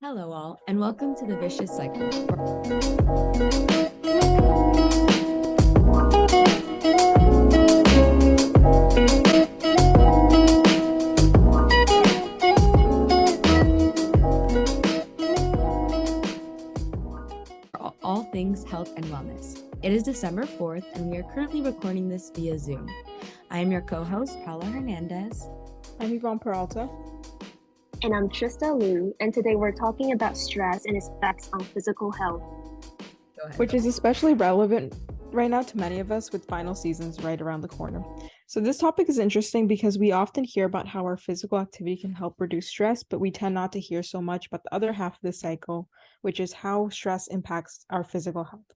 Hello, all, and welcome to the Vicious Cycle. For all things health and wellness. It is December 4th, and we are currently recording this via Zoom. I am your co-host, Paula Hernandez. I'm Yvonne Peralta. And I'm Trista Liu, and today we're talking about stress and its effects on physical health. Which is especially relevant right now to many of us with final seasons right around the corner. So this topic is interesting because we often hear about how our physical activity can help reduce stress, but we tend not to hear so much about the other half of the cycle, which is how stress impacts our physical health.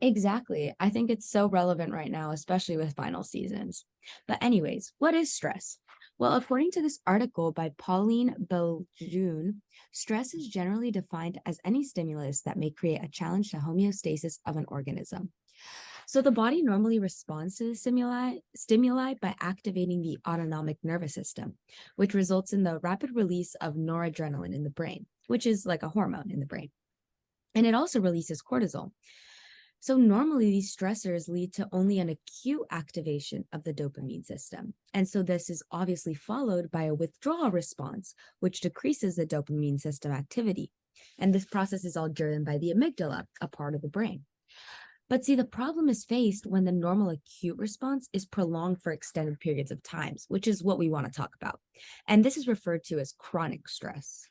Exactly. I think it's so relevant right now, especially with final seasons. But anyways, what is stress? Well, according to this article by Pauline Beljoon, stress is generally defined as any stimulus that may create a challenge to homeostasis of an organism. So the body normally responds to the stimuli by activating the autonomic nervous system, which results in the rapid release of noradrenaline in the brain, which is like a hormone in the brain. And it also releases cortisol. So normally these stressors lead to only an acute activation of the dopamine system. And so this is obviously followed by a withdrawal response, which decreases the dopamine system activity. And this process is all driven by the amygdala, a part of the brain. But see, the problem is faced when the normal acute response is prolonged for extended periods of times, which is what we want to talk about. And this is referred to as chronic stress.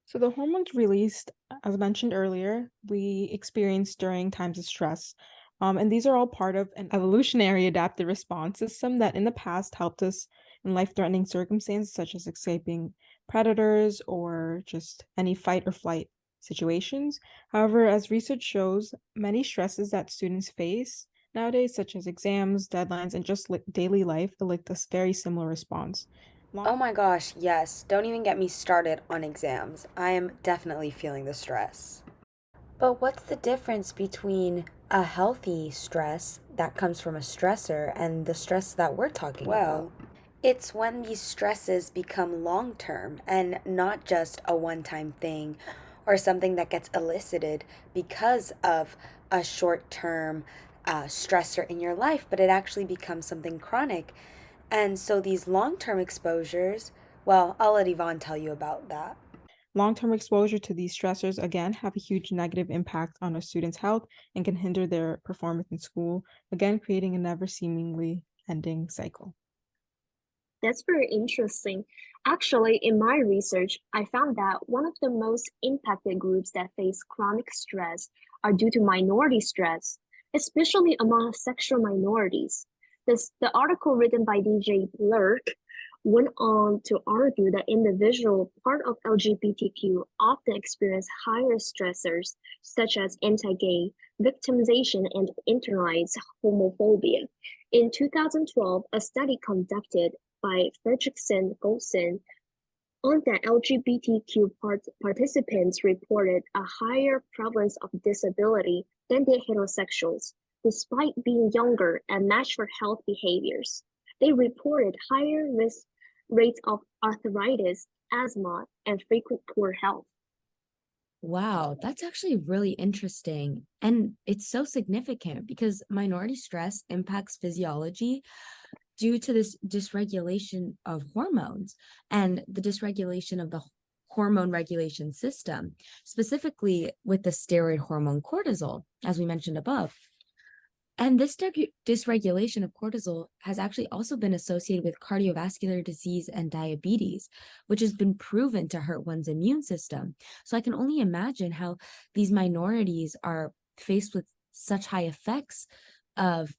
So the hormones released, as mentioned earlier, we experience during times of stress. And these are all part of an evolutionary adaptive response system that in the past helped us in life-threatening circumstances, such as escaping predators or just any fight or flight situations. However, as research shows, many stresses that students face nowadays, such as exams, deadlines, and just daily life, elicit a very similar response. Oh my gosh, yes. Don't even get me started on exams. I am definitely feeling the stress. But what's the difference between a healthy stress that comes from a stressor and the stress that we're talking about? Well, it's when these stresses become long term and not just a one time thing or something that gets elicited because of a short term stressor in your life, but it actually becomes something chronic. And so these long-term exposures, well, I'll let Yvonne tell you about that. Long-term exposure to these stressors, again, have a huge negative impact on a student's health and can hinder their performance in school, again, creating a never seemingly ending cycle. That's very interesting. Actually, in my research, I found that one of the most impacted groups that face chronic stress are due to minority stress, especially among sexual minorities. The article written by DJ Blurk went on to argue that individuals part of LGBTQ often experience higher stressors such as anti-gay, victimization, and internalized homophobia. In 2012, a study conducted by Fredrickson Goldson on that LGBTQ participants reported a higher prevalence of disability than the heterosexuals, despite being younger and matched for health behaviors. They reported higher risk rates of arthritis, asthma, and frequent poor health. Wow, that's actually really interesting. And it's so significant because minority stress impacts physiology due to this dysregulation of hormones and the dysregulation of the hormone regulation system, specifically with the steroid hormone cortisol, as we mentioned above. And this dysregulation of cortisol has actually also been associated with cardiovascular disease and diabetes, which has been proven to hurt one's immune system. So I can only imagine how these minorities are faced with such high effects of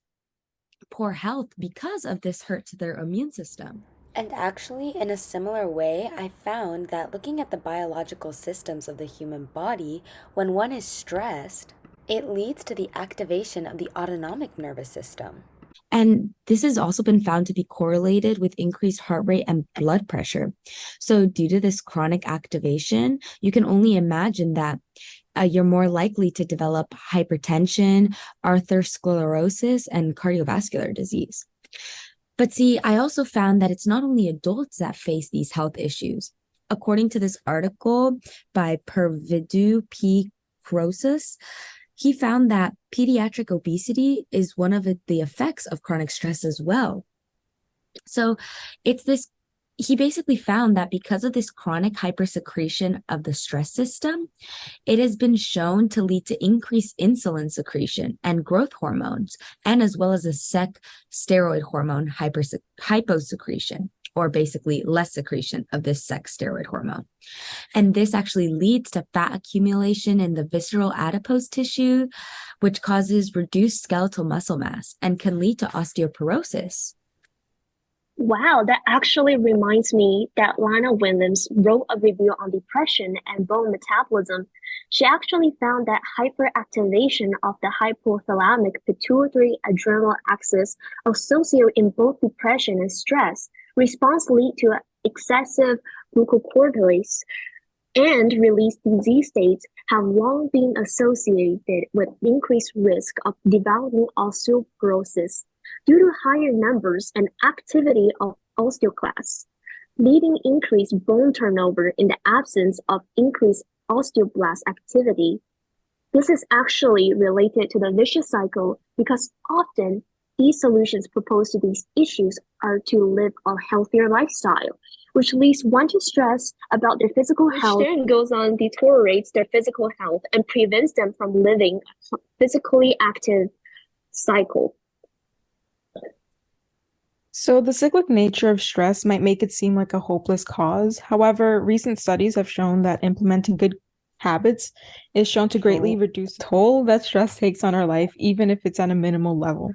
poor health because of this hurt to their immune system. And actually, in a similar way, I found that looking at the biological systems of the human body, when one is stressed, it leads to the activation of the autonomic nervous system. And this has also been found to be correlated with increased heart rate and blood pressure. So due to this chronic activation, you can only imagine that you're more likely to develop hypertension, atherosclerosis, and cardiovascular disease. But see, I also found that it's not only adults that face these health issues. according to this article by Pervidu P. Croesus, he found that pediatric obesity is one of the effects of chronic stress as well. So it's this, he basically found that because of this chronic hypersecretion of the stress system, it has been shown to lead to increased insulin secretion and growth hormones, and as well as a steroid hormone hyposecretion, or basically less secretion of this sex steroid hormone. And this actually leads to fat accumulation in the visceral adipose tissue, which causes reduced skeletal muscle mass and can lead to osteoporosis. Wow, that actually reminds me that Lana Williams wrote a review on depression and bone metabolism. She actually found that hyperactivation of the hypothalamic pituitary adrenal axis associated in both depression and stress response lead to excessive glucocorticoids, and release disease states have long been associated with increased risk of developing osteoporosis due to higher numbers and activity of osteoclasts, leading increased bone turnover in the absence of increased osteoblast activity. This is actually related to the vicious cycle because often these solutions proposed to these issues are to live a healthier lifestyle, which leads one to stress about their physical health, which then goes on deteriorates their physical health and prevents them from living a physically active cycle. So the cyclic nature of stress might make it seem like a hopeless cause. However, recent studies have shown that implementing good habits is shown to greatly reduce the toll that stress takes on our life, even if it's at a minimal level.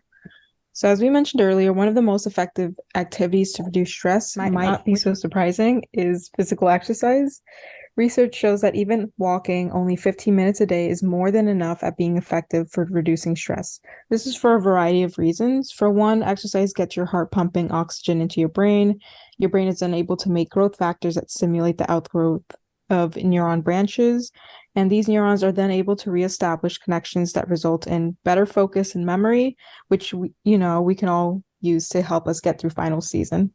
So as we mentioned earlier, one of the most effective activities to reduce stress might not be so surprising is physical exercise. Research shows that even walking only 15 minutes a day is more than enough at being effective for reducing stress. This is for a variety of reasons. For one, exercise gets your heart pumping oxygen into your brain. Your brain is then able to make growth factors that stimulate the outgrowth of neuron branches, and these neurons are then able to reestablish connections that result in better focus and memory, which we can all use to help us get through final season.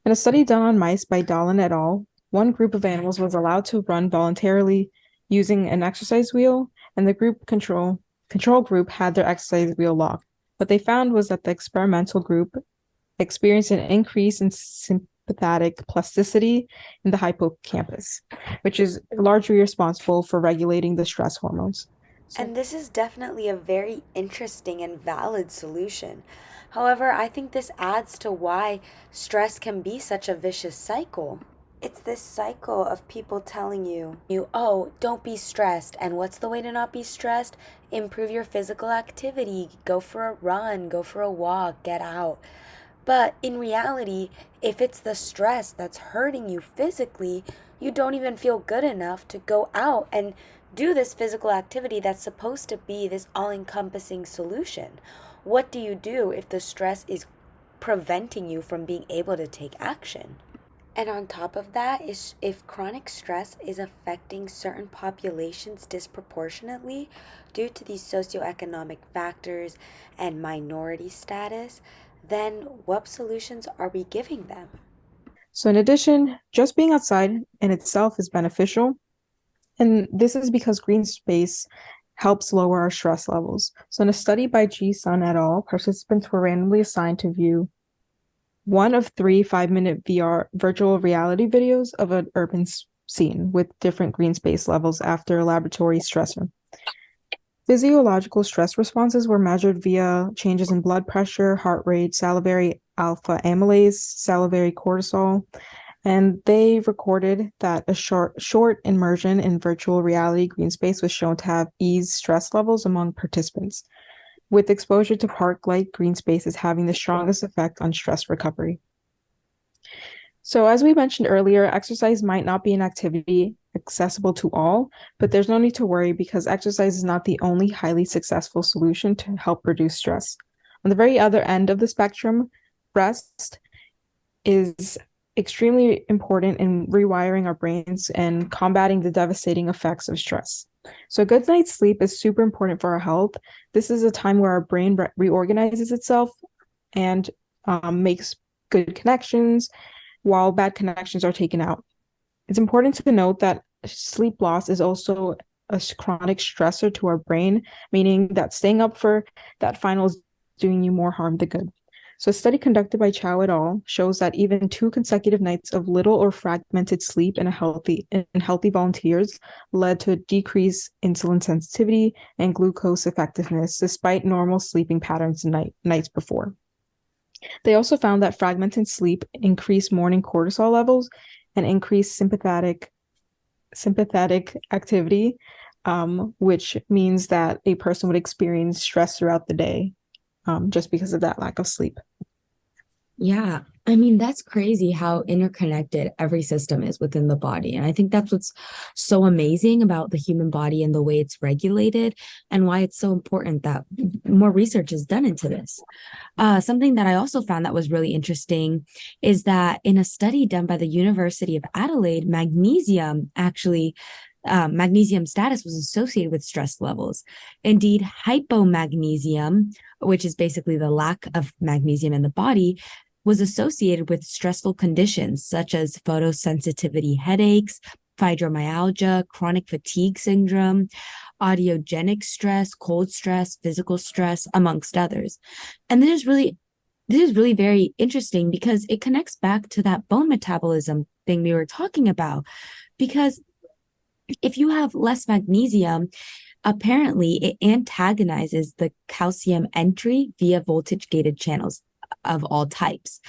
In a study done on mice by Dahlin et al., one group of animals was allowed to run voluntarily using an exercise wheel, and the control group had their exercise wheel locked. What they found was that the experimental group experienced an increase in sympathetic plasticity in the hippocampus, which is largely responsible for regulating the stress hormones. And this is definitely a very interesting and valid solution. However, I think this adds to why stress can be such a vicious cycle. It's this cycle of people telling you, oh, don't be stressed. And what's the way to not be stressed? Improve your physical activity. Go for a run, go for a walk, get out. But in reality, if it's the stress that's hurting you physically, you don't even feel good enough to go out and do this physical activity that's supposed to be this all-encompassing solution. What do you do if the stress is preventing you from being able to take action? And on top of that, if chronic stress is affecting certain populations disproportionately due to these socioeconomic factors and minority status, then what solutions are we giving them? So in addition, just being outside in itself is beneficial. And this is because green space helps lower our stress levels. So in a study by G. Sun et al., participants were randomly assigned to view one of 3 5-minute VR virtual reality videos of an urban scene with different green space levels after a laboratory stressor. Physiological stress responses were measured via changes in blood pressure, heart rate, salivary alpha amylase, salivary cortisol, and they recorded that a short immersion in virtual reality green space was shown to have eased stress levels among participants, with exposure to park-like green spaces having the strongest effect on stress recovery. So as we mentioned earlier, exercise might not be an activity accessible to all, but there's no need to worry because exercise is not the only highly successful solution to help reduce stress. On the very other end of the spectrum, rest is extremely important in rewiring our brains and combating the devastating effects of stress. So a good night's sleep is super important for our health. This is a time where our brain reorganizes itself and makes good connections while bad connections are taken out. It's important to note that sleep loss is also a chronic stressor to our brain, meaning that staying up for that final is doing you more harm than good. So a study conducted by Chow et al. Shows that even 2 consecutive nights of little or fragmented sleep in healthy volunteers led to a decreased insulin sensitivity and glucose effectiveness, despite normal sleeping patterns nights before. They also found that fragmented sleep increased morning cortisol levels and increased sympathetic activity, which means that a person would experience stress throughout the day, just because of that lack of sleep. Yeah, I mean, that's crazy how interconnected every system is within the body. And I think that's what's so amazing about the human body and the way it's regulated, and why it's so important that more research is done into this. Something that I also found that was really interesting is that in a study done by the University of Adelaide, magnesium status was associated with stress levels. Indeed, hypomagnesemia, which is basically the lack of magnesium in the body, was associated with stressful conditions such as photosensitivity headaches, fibromyalgia, chronic fatigue syndrome, audiogenic stress, cold stress, physical stress, amongst others. And this is really very interesting because it connects back to that bone metabolism thing we were talking about. Because if you have less magnesium, apparently it antagonizes the calcium entry via voltage-gated channels of all types.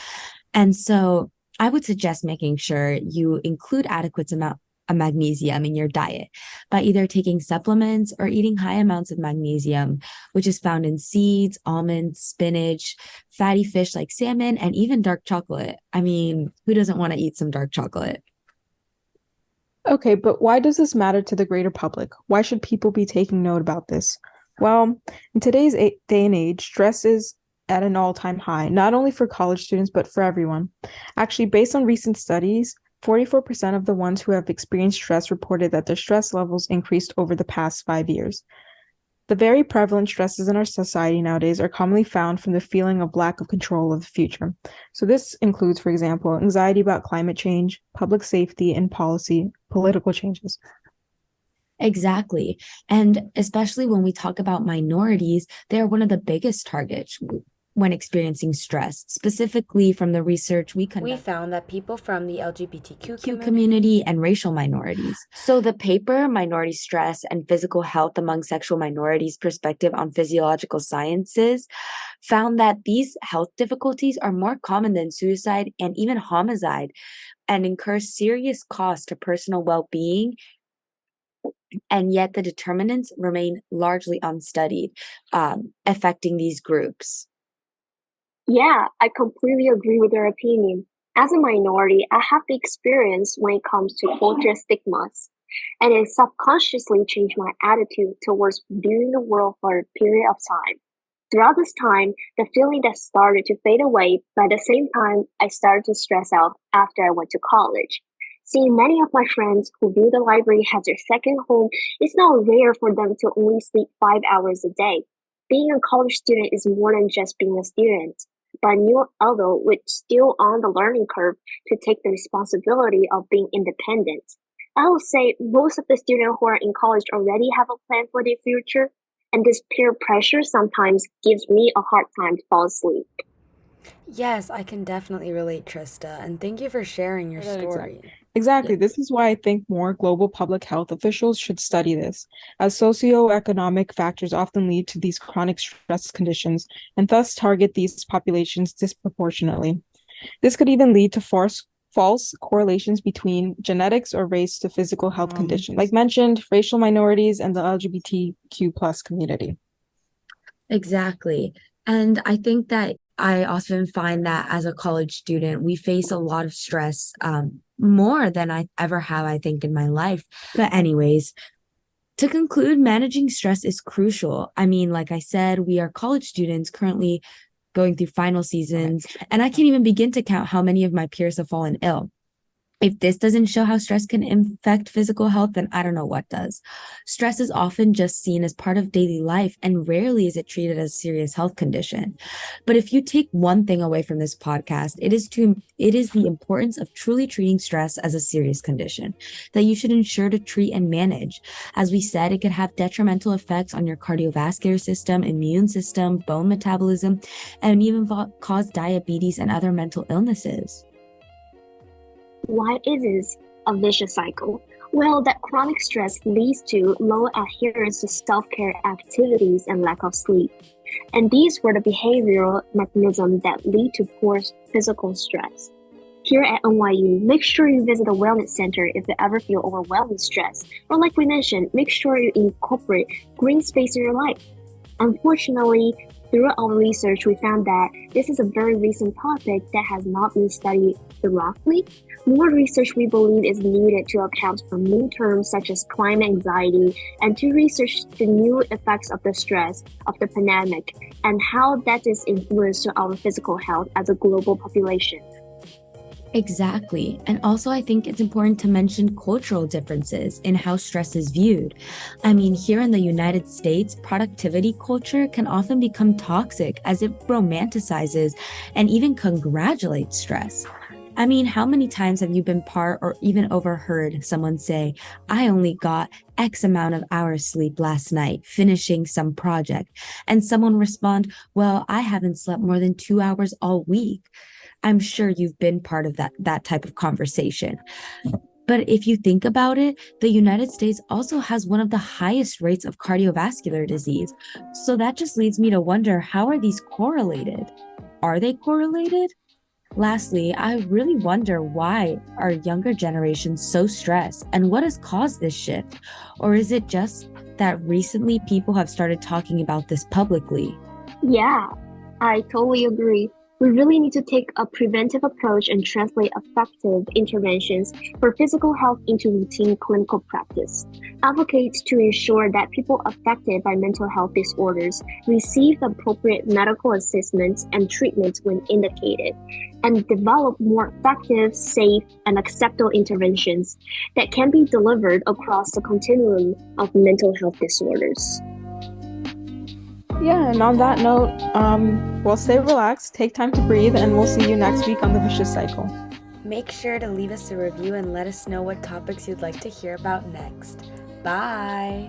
And so I would suggest making sure you include adequate amount of magnesium in your diet by either taking supplements or eating high amounts of magnesium, which is found in seeds, almonds, spinach, fatty fish like salmon, and even dark chocolate. I mean, who doesn't want to eat some dark chocolate? Okay, but why does this matter to the greater public? Why should people be taking note about this? Well, in today's day and age, stress is at an all-time high, not only for college students, but for everyone. Actually, based on recent studies, 44% of the ones who have experienced stress reported that their stress levels increased over the past 5 years. The very prevalent stresses in our society nowadays are commonly found from the feeling of lack of control of the future. So this includes, for example, anxiety about climate change, public safety, and political changes. Exactly. And especially when we talk about minorities, they're one of the biggest targets when experiencing stress. Specifically from the research we We conducted, found that people from the LGBTQ community and racial minorities. So the paper, Minority Stress and Physical Health Among Sexual Minorities: Perspective on Physiological Sciences, found that these health difficulties are more common than suicide and even homicide, and incur serious cost to personal well-being, and yet the determinants remain largely unstudied, affecting these groups. Yeah, I completely agree with your opinion. As a minority, I have the experience when it comes to culture stigmas, and it subconsciously changed my attitude towards viewing the world for a period of time. Throughout this time, the feeling that started to fade away, but at the same time, I started to stress out after I went to college. Seeing many of my friends who view the library as their second home, it's not rare for them to only sleep 5 hours a day. Being a college student is more than just being a student, but a new adult with still on the learning curve to take the responsibility of being independent. I will say most of the students who are in college already have a plan for their future, and this peer pressure sometimes gives me a hard time to fall asleep. Yes, I can definitely relate, Trista, and thank you for sharing your That story. Exactly. This is why I think more global public health officials should study this, as socioeconomic factors often lead to these chronic stress conditions and thus target these populations disproportionately. This could even lead to false correlations between genetics or race to physical health conditions, like mentioned, racial minorities and the LGBTQ plus community. Exactly. And I think that I often find that as a college student, we face a lot of stress, more than I ever have, I think, in my life. But anyways, to conclude, managing stress is crucial. I mean, like I said, we are college students currently going through final seasons, and I can't even begin to count how many of my peers have fallen ill. If this doesn't show how stress can affect physical health, then I don't know what does. Stress is often just seen as part of daily life, and rarely is it treated as a serious health condition. But if you take one thing away from this podcast, it is the importance of truly treating stress as a serious condition that you should ensure to treat and manage. As we said, it could have detrimental effects on your cardiovascular system, immune system, bone metabolism, and even cause diabetes and other mental illnesses. Why is this a vicious cycle? Well, that chronic stress leads to low adherence to self-care activities and lack of sleep. And these were the behavioral mechanisms that lead to poor physical stress. Here at NYU, make sure you visit a wellness center if you ever feel overwhelmed with stress. Or like we mentioned, make sure you incorporate green space in your life. Unfortunately, through our research, we found that this is a very recent topic that has not been studied thoroughly. More research, we believe, is needed to account for new terms such as climate anxiety and to research the new effects of the stress of the pandemic and how that is influenced to our physical health as a global population. Exactly. And also, I think it's important to mention cultural differences in how stress is viewed. I mean, here in the United States, productivity culture can often become toxic as it romanticizes and even congratulates stress. I mean, how many times have you been part or even overheard someone say, I only got X amount of hours sleep last night finishing some project, and someone respond, well, I haven't slept more than 2 hours all week. I'm sure you've been part of that type of conversation. But if you think about it, the United States also has one of the highest rates of cardiovascular disease. So that just leads me to wonder, how are these correlated? Are they correlated? Lastly, I really wonder, why are younger generations so stressed and what has caused this shift? Or is it just that recently people have started talking about this publicly? Yeah, I totally agree. We really need to take a preventive approach and translate effective interventions for physical health into routine clinical practice. Advocate to ensure that people affected by mental health disorders receive the appropriate medical assessments and treatments when indicated, and develop more effective, safe, and acceptable interventions that can be delivered across the continuum of mental health disorders. Yeah, and on that note, we'll stay relaxed, take time to breathe, and we'll see you next week on The Vicious Cycle. Make sure to leave us a review and let us know what topics you'd like to hear about next. Bye!